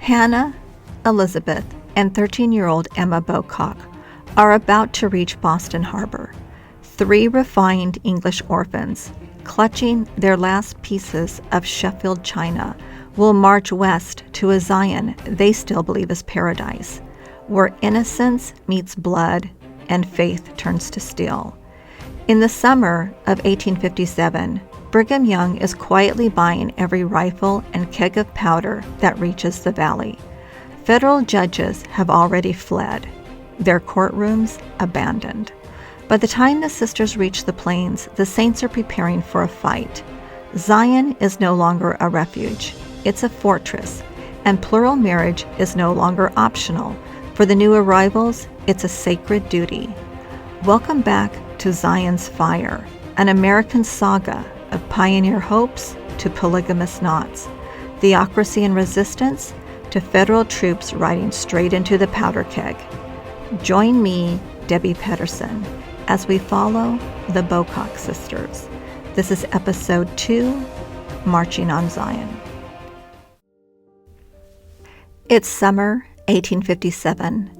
Hannah, Elizabeth, and 13-year-old Emma Bocock are about to reach Boston Harbor. 3 refined English orphans, clutching their last pieces of Sheffield china, will march west to a Zion they still believe is paradise, where innocence meets blood and faith turns to steel. In the summer of 1857, Brigham Young is quietly buying every rifle and keg of powder that reaches the valley. Federal judges have already fled, their courtrooms abandoned. By the time the sisters reach the plains, the saints are preparing for a fight. Zion is no longer a refuge, it's a fortress, and plural marriage is no longer optional. For the new arrivals, it's a sacred duty. Welcome back to Zion's Fire, an American saga of pioneer hopes to polygamous knots, theocracy and resistance to federal troops riding straight into the powder keg. Join me, Debbie Pedersen, as we follow the Bocock sisters. This is episode 2, Marching on Zion. It's summer 1857.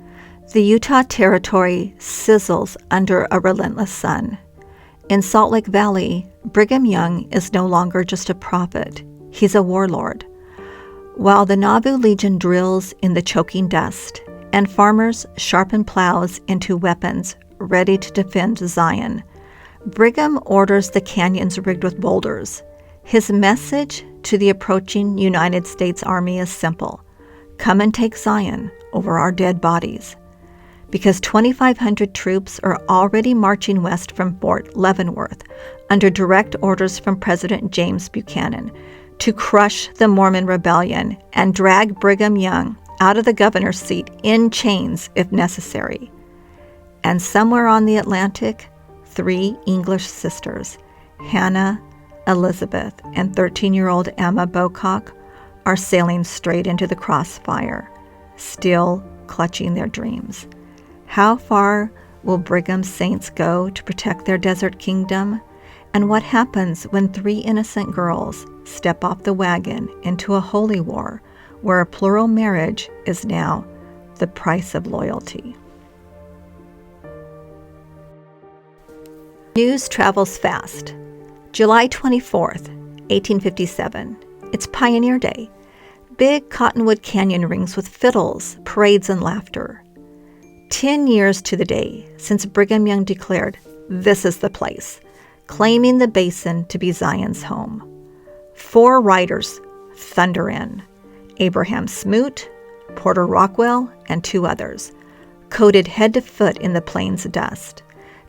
The Utah Territory sizzles under a relentless sun. In Salt Lake Valley, Brigham Young is no longer just a prophet, he's a warlord. While the Nauvoo Legion drills in the choking dust and farmers sharpen plows into weapons ready to defend Zion, Brigham orders the canyons rigged with boulders. His message to the approaching United States Army is simple: come and take Zion over our dead bodies. Because 2,500 troops are already marching west from Fort Leavenworth under direct orders from President James Buchanan to crush the Mormon rebellion and drag Brigham Young out of the governor's seat in chains if necessary. And somewhere on the Atlantic, 3 English sisters, Hannah, Elizabeth, and 13-year-old Emma Bocock, are sailing straight into the crossfire, still clutching their dreams. How far will Brigham's saints go to protect their desert kingdom? And what happens when 3 innocent girls step off the wagon into a holy war where a plural marriage is now the price of loyalty? News travels fast. July 24th, 1857. It's Pioneer Day. Big Cottonwood Canyon rings with fiddles, parades, and laughter. 10 years to the day since Brigham Young declared, "This is the place," claiming the basin to be Zion's home. 4 riders thunder in: Abraham Smoot, Porter Rockwell, and 2 others, coated head to foot in the plains dust.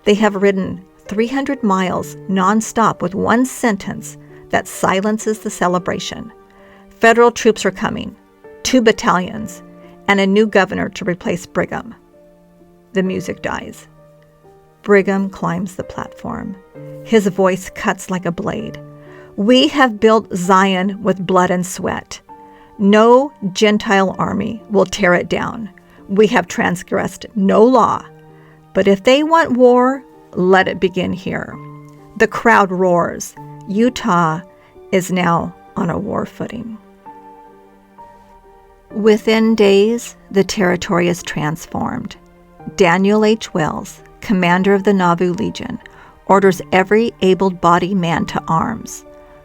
They have ridden 300 miles nonstop with one sentence that silences the celebration. Federal troops are coming, 2 battalions, and a new governor to replace Brigham. The music dies. Brigham climbs the platform. His voice cuts like a blade. "We have built Zion with blood and sweat. No Gentile army will tear it down. We have transgressed no law. But if they want war, let it begin here." The crowd roars. Utah is now on a war footing. Within days, the territory is transformed. Daniel H. Wells, commander of the Nauvoo Legion, orders every able-bodied man to arms,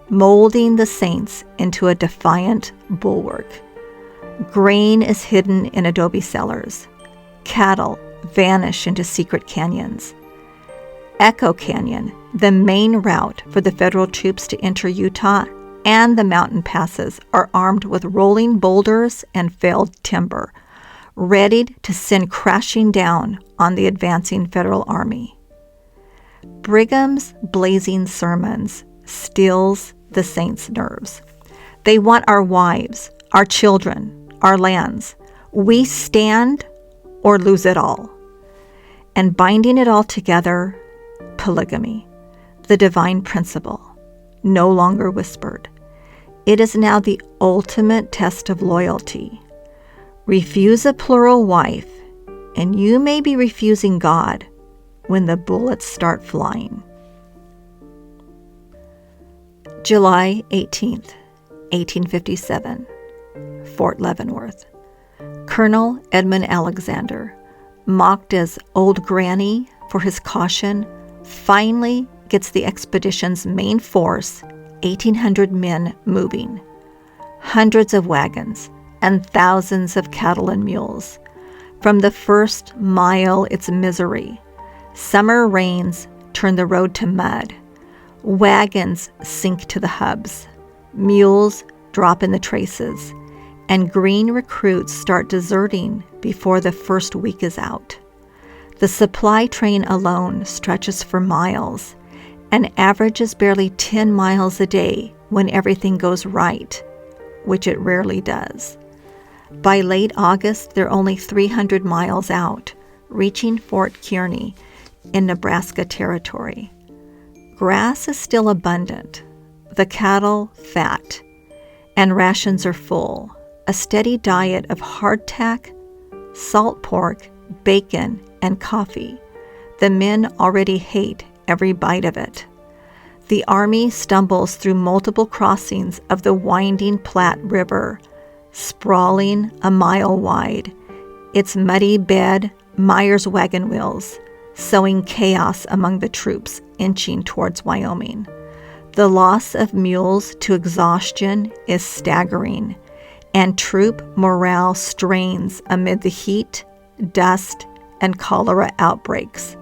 molding the saints into a defiant bulwark. Grain is hidden in adobe cellars. Cattle vanish into secret canyons. Echo Canyon, the main route for the federal troops to enter Utah, and the mountain passes are armed with rolling boulders and felled timber, ready to send crashing down on the advancing federal army. Brigham's blazing sermons stills the saints' nerves. They want our wives, our children, our lands. We stand or lose it all. And binding it all together, polygamy, the divine principle, no longer whispered. It is now the ultimate test of loyalty. Refuse a plural wife, and you may be refusing God when the bullets start flying. July 18th, 1857. Fort Leavenworth. Colonel Edmund Alexander, mocked as Old Granny for his caution, finally gets the expedition's main force, 1,800 men, moving. Hundreds of wagons and thousands of cattle and mules. From the first mile, it's misery. Summer rains turn the road to mud. Wagons sink to the hubs. Mules drop in the traces. And green recruits start deserting before the first week is out. The supply train alone stretches for miles and averages barely 10 miles a day when everything goes right, which it rarely does. By late August, they're only 300 miles out, reaching Fort Kearny in Nebraska territory. Grass is still abundant, the cattle fat, and rations are full. A steady diet of hardtack, salt pork, bacon, and coffee. The men already hate every bite of it. The army stumbles through multiple crossings of the winding Platte River, sprawling a mile wide, its muddy bed Myers wagon wheels, sowing chaos among the troops inching towards Wyoming. The loss of mules to exhaustion is staggering, and troop morale strains amid the heat, dust, and cholera outbreaks.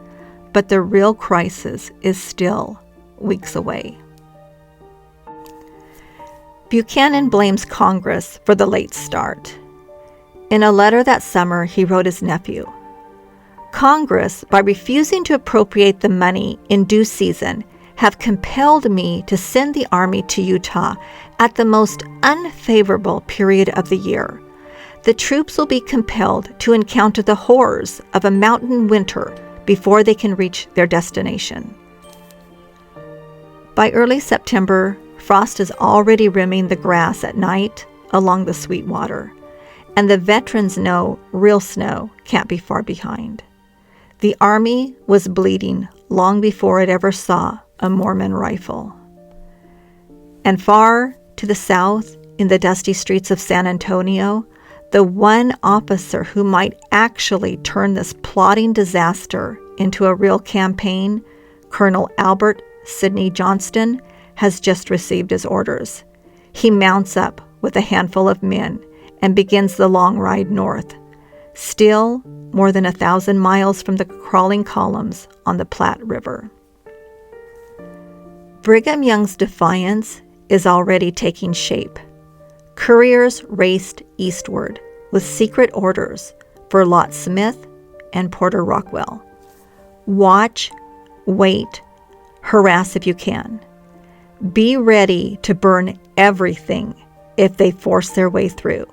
But the real crisis is still weeks away. Buchanan blames Congress for the late start. In a letter that summer, he wrote his nephew, "Congress, by refusing to appropriate the money in due season, have compelled me to send the army to Utah at the most unfavorable period of the year. The troops will be compelled to encounter the horrors of a mountain winter before they can reach their destination." By early September, frost is already rimming the grass at night along the Sweetwater, and the veterans know real snow can't be far behind. The army was bleeding long before it ever saw a Mormon rifle. And far to the south, in the dusty streets of San Antonio, the one officer who might actually turn this plotting disaster into a real campaign, Colonel Albert Sidney Johnston, has just received his orders. He mounts up with a handful of men and begins the long ride north, still more than 1,000 miles from the crawling columns on the Platte River. Brigham Young's defiance is already taking shape. Couriers raced eastward with secret orders for Lot Smith and Porter Rockwell. Watch, wait, harass if you can. Be ready to burn everything if they force their way through.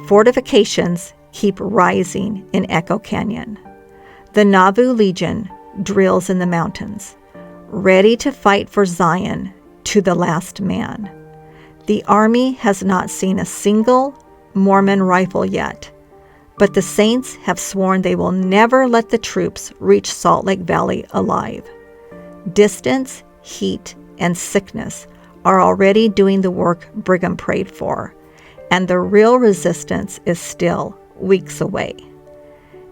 Fortifications keep rising in Echo Canyon. The Nauvoo Legion drills in the mountains, ready to fight for Zion to the last man. The army has not seen a single Mormon rifle yet, but the saints have sworn they will never let the troops reach Salt Lake Valley alive. Distance, heat, and sickness are already doing the work Brigham prayed for, and the real resistance is still weeks away.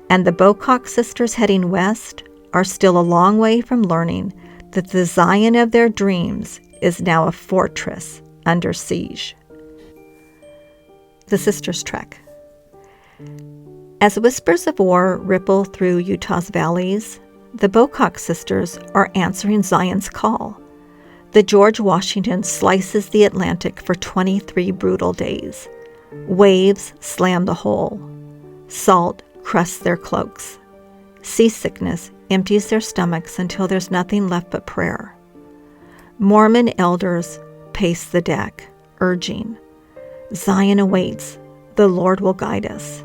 And the Bocock sisters heading west are still a long way from learning that the Zion of their dreams is now a fortress under siege. The Sisters' Trek. As whispers of war ripple through Utah's valleys, the Bocock sisters are answering Zion's call. The George Washington slices the Atlantic for 23 brutal days. Waves slam the hull. Salt crusts their cloaks. Seasickness empties their stomachs until there's nothing left but prayer. Mormon elders pace the deck, urging, "Zion awaits, the Lord will guide us."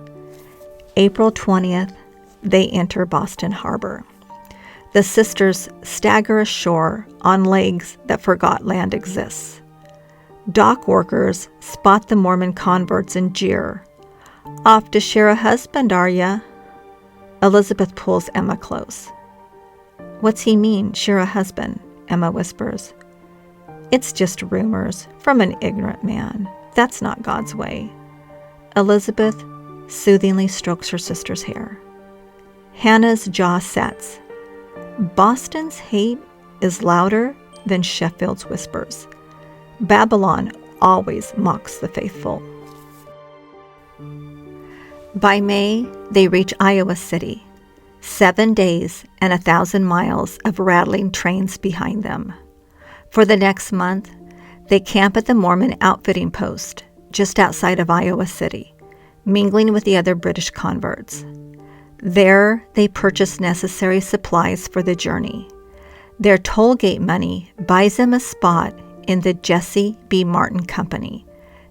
April 20th, they enter Boston Harbor. The sisters stagger ashore on legs that forgot land exists. Dock workers spot the Mormon converts and jeer. "Off to share a husband, are ya?" Elizabeth pulls Emma close. "What's he mean, share a husband?" Emma whispers. "It's just rumors from an ignorant man. that's not God's way. Elizabeth soothingly strokes her sister's hair. Hannah's jaw sets. Boston's hate is louder than Sheffield's whispers. Babylon always mocks the faithful. By May, they reach Iowa City, 7 days and 1,000 miles of rattling trains behind them. For the next month, they camp at the Mormon outfitting post just outside of Iowa City, mingling with the other British converts. There, they purchase necessary supplies for the journey. Their toll gate money buys them a spot in the Jesse B. Martin Company,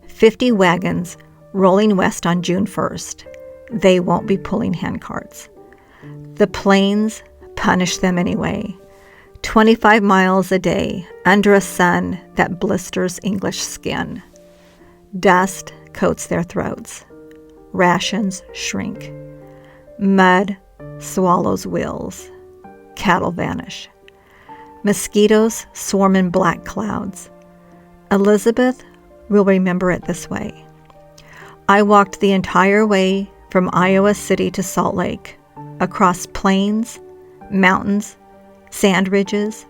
50 wagons rolling west on June 1st. They won't be pulling handcarts. The plains punish them anyway. 25 miles a day under a sun that blisters English skin. Dust coats their throats. Rations shrink. Mud swallows wheels. Cattle vanish. Mosquitoes swarm in black clouds. Elizabeth will remember it this way. I walked the entire way from Iowa City to Salt Lake, across plains, mountains, sand ridges,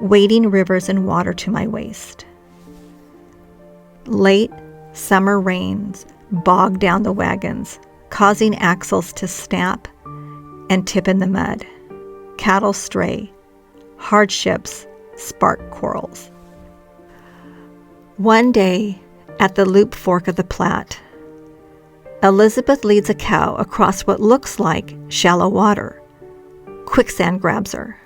wading rivers and water to my waist. Late summer rains bogged down the wagons, causing axles to snap and tip in the mud. Cattle stray. Hardships spark quarrels. One day, at the Loop Fork of the Platte, Elizabeth leads a cow across what looks like shallow water. Quicksand grabs her.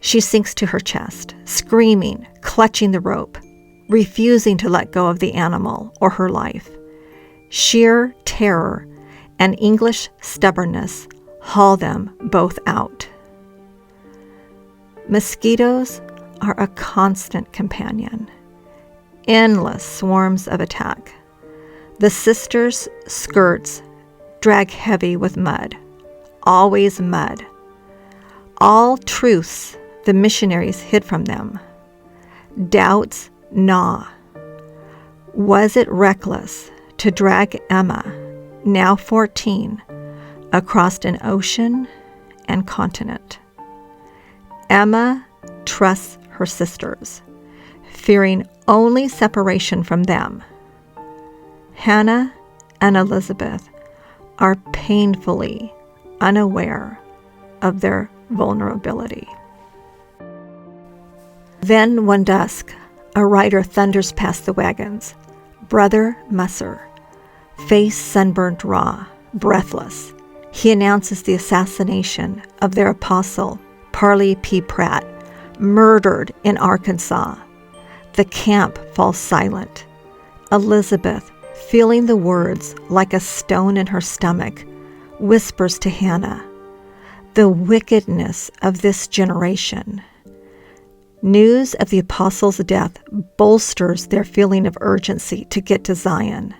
She sinks to her chest, screaming, clutching the rope, refusing to let go of the animal or her life. Sheer terror and English stubbornness haul them both out. Mosquitoes are a constant companion. Endless swarms of attack. The sisters' skirts drag heavy with mud. Always mud. All truths the missionaries hid from them. Doubts gnaw. Was it reckless to drag Emma, now 14, across an ocean and continent? Emma trusts her sisters, fearing only separation from them. Hannah and Elizabeth are painfully unaware of their vulnerability. Then one dusk, a rider thunders past the wagons. Brother Musser, face sunburned raw, breathless. He announces the assassination of their apostle, Parley P. Pratt, murdered in Arkansas. The camp falls silent. Elizabeth, feeling the words like a stone in her stomach, whispers to Hannah, "The wickedness of this generation." News of the apostles' death bolsters their feeling of urgency to get to Zion.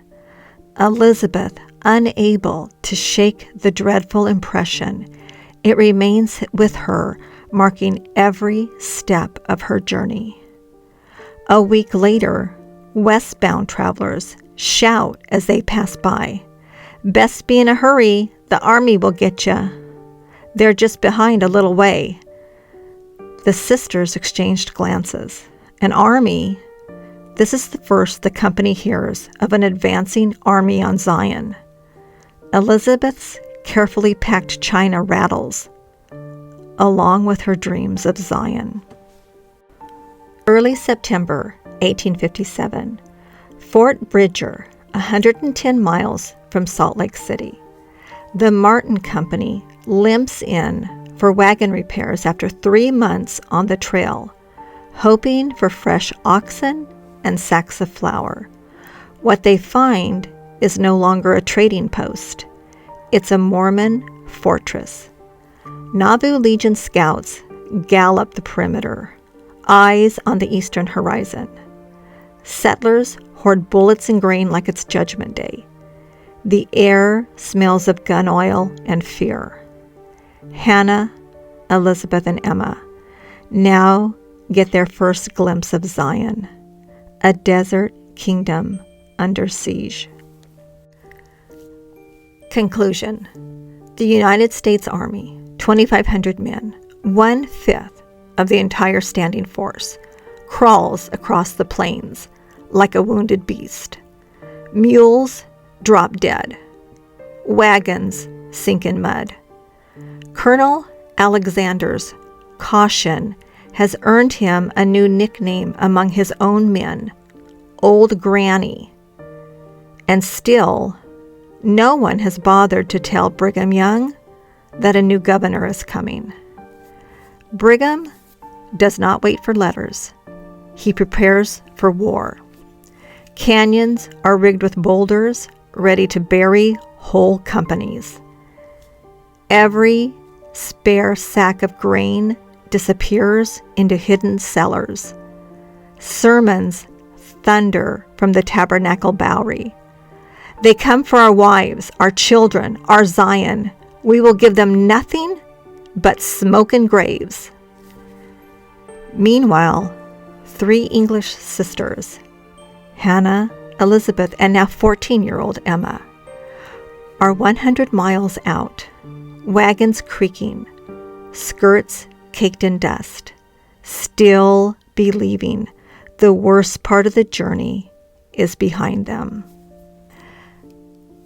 Elizabeth, unable to shake the dreadful impression, it remains with her, marking every step of her journey. A week later, westbound travelers shout as they pass by, "Best be in a hurry, the army will get ya. They're just behind a little way." The sisters exchanged glances. An army? This is the first the company hears of an advancing army on Zion. Elizabeth's carefully packed china rattles, along with her dreams of Zion. Early September 1857, Fort Bridger, 110 miles from Salt Lake City. The Martin Company limps in for wagon repairs after 3 months on the trail, hoping for fresh oxen and sacks of flour. What they find is no longer a trading post. It's a Mormon fortress. Nauvoo Legion scouts gallop the perimeter, eyes on the eastern horizon. Settlers hoard bullets and grain like it's Judgment Day. The air smells of gun oil and fear. Hannah, Elizabeth, and Emma now get their first glimpse of Zion, a desert kingdom under siege. Conclusion. The United States Army, 2,500 men, 1/5 of the entire standing force, crawls across the plains like a wounded beast. Mules drop dead. Wagons sink in mud. Colonel Alexander's caution has earned him a new nickname among his own men, Old Granny. And still, no one has bothered to tell Brigham Young that a new governor is coming. Brigham does not wait for letters. He prepares for war. Canyons are rigged with boulders, ready to bury whole companies. Every spare sack of grain disappears into hidden cellars. Sermons thunder from the tabernacle Bowery. They come for our wives, our children, our Zion. We will give them nothing but smoke and graves. Meanwhile, 3 English sisters, Hannah, Elizabeth, and now 14-year-old Emma, are 100 miles out, wagons creaking, skirts caked in dust, still believing the worst part of the journey is behind them.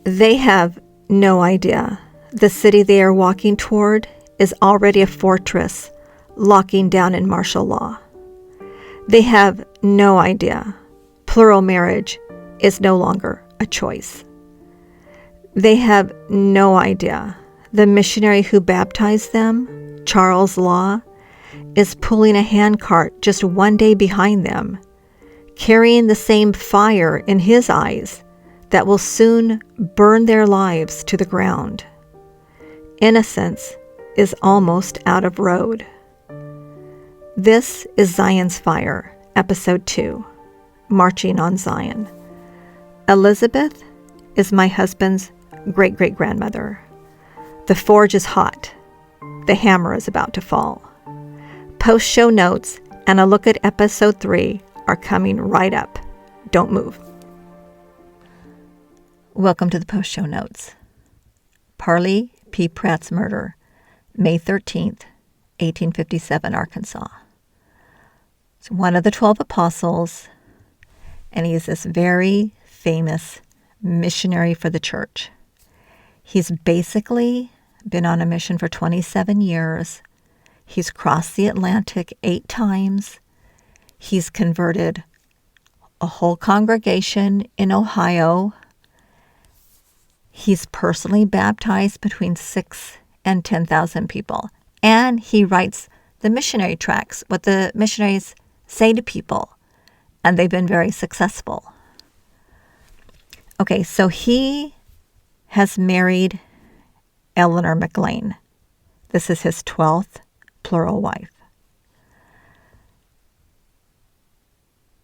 They have no idea the city they are walking toward is already a fortress locking down in martial law. They have no idea plural marriage is no longer a choice. They have no idea the missionary who baptized them, Charles Law, is pulling a handcart just 1 day behind them, carrying the same fire in his eyes that will soon burn their lives to the ground. Innocence is almost out of road. This is Zion's Fire, Episode 2, Marching on Zion. Elizabeth is my husband's great-great-grandmother. The forge is hot. The hammer is about to fall. Post-show notes and a look at Episode 3 are coming right up. Don't move. Welcome to the post-show notes. Parley P. Pratt's murder, May 13th, 1857, Arkansas. He's one of the 12 apostles, and he's this very famous missionary for the church. He's basically been on a mission for 27 years. He's crossed the Atlantic 8 times. He's converted a whole congregation in Ohio. He's personally baptized between 6,000 and 10,000 people. And he writes the missionary tracts, what the missionaries say to people. And they've been very successful. Okay, so he has married Eleanor McLean. This is his 12th plural wife.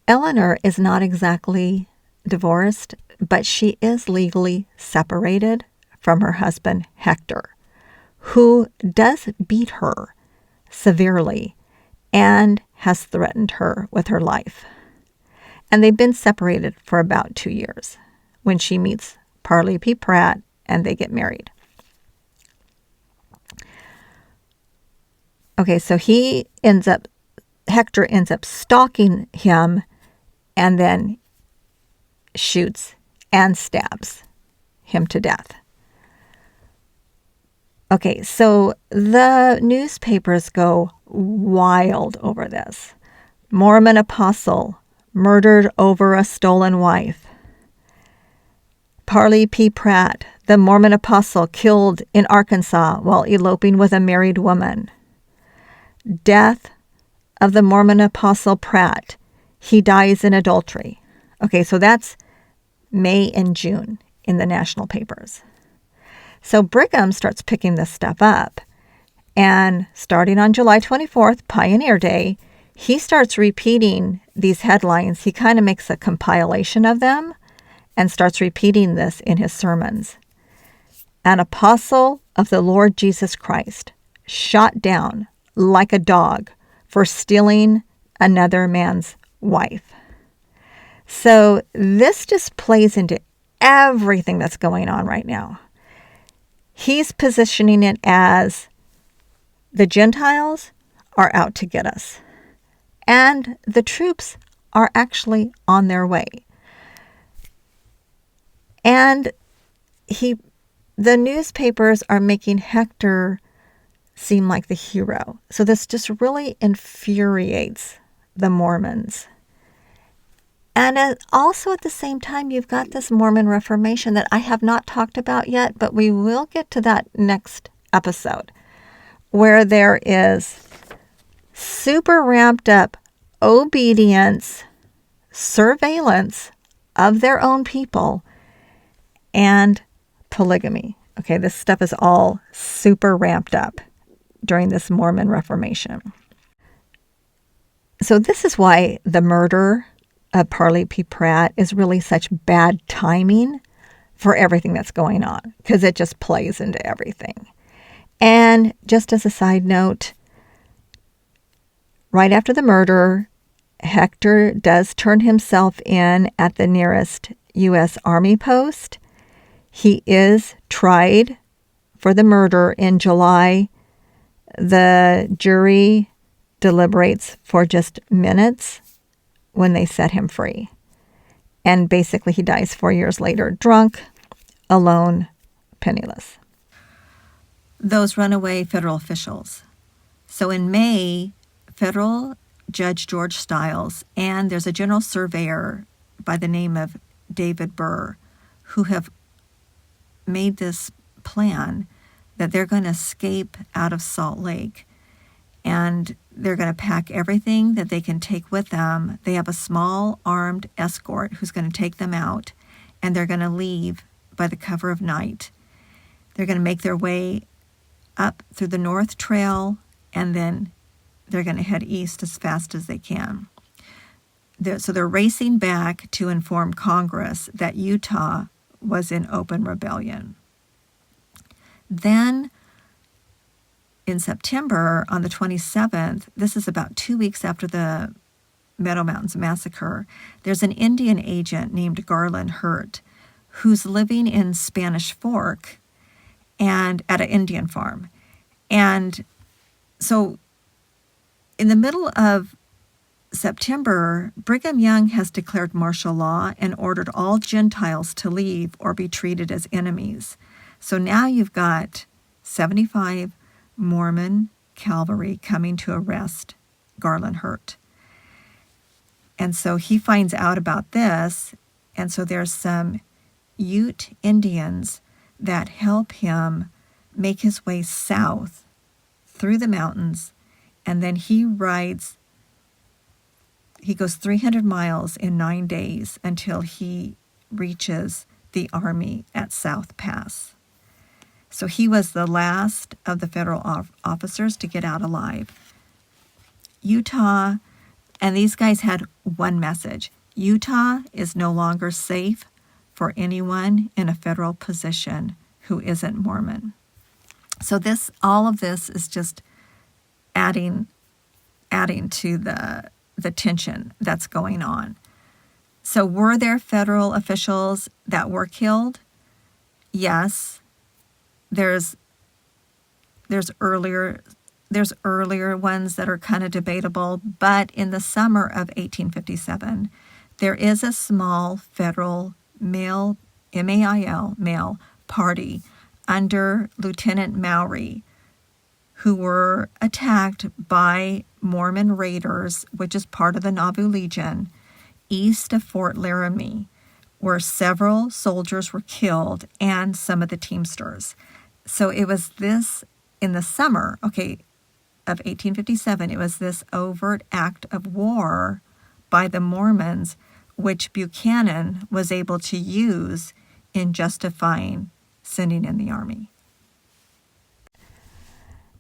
Eleanor is not exactly divorced, but she is legally separated from her husband, Hector, who does beat her severely and has threatened her with her life. And they've been separated for about 2 years when she meets Parley P. Pratt and they get married. Okay, so Hector ends up stalking him and then shoots and stabs him to death. Okay, so the newspapers go wild over this. Mormon apostle murdered over a stolen wife. Parley P. Pratt, the Mormon apostle, killed in Arkansas while eloping with a married woman. Death of the Mormon apostle Pratt. He dies in adultery. Okay, so that's May and June in the national papers. So Brigham starts picking this stuff up. And starting on July 24th, Pioneer Day, he starts repeating these headlines. He kind of makes a compilation of them and starts repeating this in his sermons. An apostle of the Lord Jesus Christ, shot down like a dog for stealing another man's wife. So this just plays into everything that's going on right now. He's positioning it as the Gentiles are out to get us, and the troops are actually on their way. And the newspapers are making Hector seem like the hero. So this just really infuriates the Mormons. And also at the same time, you've got this Mormon Reformation that I have not talked about yet, but we will get to that next episode, where there is super ramped up obedience, surveillance of their own people, and polygamy. Okay, this stuff is all super ramped up during this Mormon Reformation. So this is why the murder of Parley P. Pratt is really such bad timing for everything that's going on, because it just plays into everything. And just as a side note, right after the murder, Hector does turn himself in at the nearest U.S. Army post. He is tried for the murder in July. The jury deliberates for just minutes when they set him free. And basically he dies 4 years later, drunk, alone, penniless. Those runaway federal officials. So in May, federal Judge George Stiles and there's a general surveyor by the name of David Burr who have made this plan that they're going to escape out of Salt Lake, and they're going to pack everything that they can take with them. They have a small armed escort who's going to take them out, and they're going to leave by the cover of night. They're going to make their way up through the North Trail, and then they're going to head east as fast as they can. So they're racing back to inform Congress that Utah was in open rebellion. Then in September, on the 27th, this is about 2 weeks after the Meadow Mountains massacre, there's an Indian agent named Garland Hurt who's living in Spanish Fork and at an Indian farm. And so in the middle of September, Brigham Young has declared martial law and ordered all Gentiles to leave or be treated as enemies. So now you've got 75 Mormon cavalry coming to arrest Garland Hurt. And so he finds out about this, and so there's some Ute Indians that help him make his way south through the mountains, and then he goes 300 miles in 9 days until he reaches the army at South Pass. So he was the last of the federal officers to get out alive. Utah, and these guys had one message: Utah is no longer safe for anyone in a federal position who isn't Mormon. So all of this is just adding to the tension that's going on. So were there federal officials that were killed? Yes. There's earlier ones that are kind of debatable, but in the summer of 1857, there is a small federal male, MAIL, male party under Lieutenant Maury, who were attacked by Mormon raiders, which is part of the Nauvoo Legion, east of Fort Laramie, where several soldiers were killed and some of the Teamsters. So it was this, in the summer, of 1857, it was this overt act of war by the Mormons, which Buchanan was able to use in justifying sending in the army.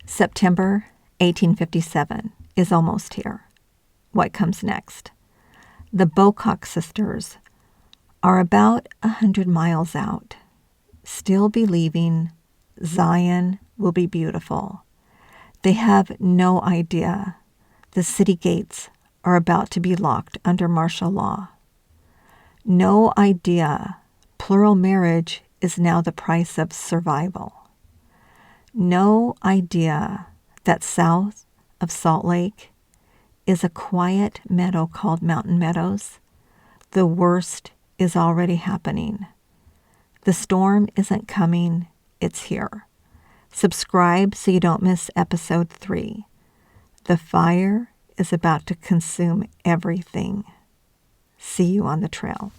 September 1857 is almost here. What comes next? The Bocock sisters are about 100 miles out, still believing Zion will be beautiful. They have no idea the city gates are about to be locked under martial law. No idea plural marriage is now the price of survival. No idea that south of Salt Lake is a quiet meadow called Mountain Meadows. The worst is already happening. The storm isn't coming, it's here. Subscribe so you don't miss episode 3. The fire is about to consume everything. See you on the trail.